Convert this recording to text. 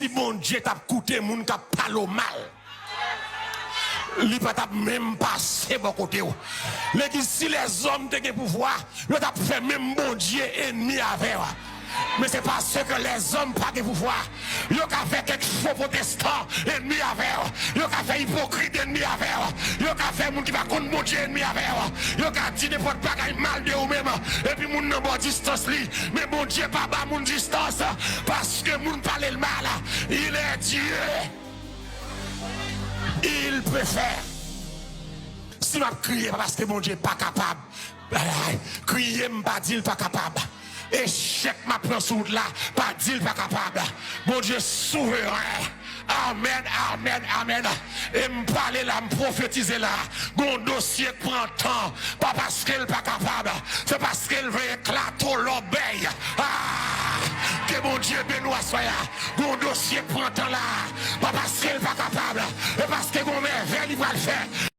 si mon Dieu t'a coûté moun qui parle mal. Li pas même passé bon côté. L'église si les hommes te pouvoir, yo t'a fait même bon Dieu ennemi avec. Mais c'est parce que les hommes pas de pouvoir. Ils ont fait quelques faux protestants ennemis avec. Ils ont fait hypocrite ennemis avec. Ils ont fait moun qui va contre mon Dieu ennemi avec. Ils ont dit n'importe quoi mal de eux-mêmes. Et puis moun nan bon distance li. Mais mon Dieu pas bas moun distance. Parce que moun parle le mal. Il est Dieu. Il peut faire. Si m'a crié parce que mon Dieu pas capable. Crier m'a dit pas capable. Échec ma plan sous là, pas dire pas capable. Mon Dieu souverain. Amen, amen, amen. Et me parler là, me prophétiser là. Mon dossier prend temps. Pas parce qu'elle pas capable. C'est parce qu'elle veut éclater l'obéi. Que mon Dieu bénisse soit. Mon dossier prend temps là. Pas parce qu'elle pas capable. Et parce que mon merveille il va le faire.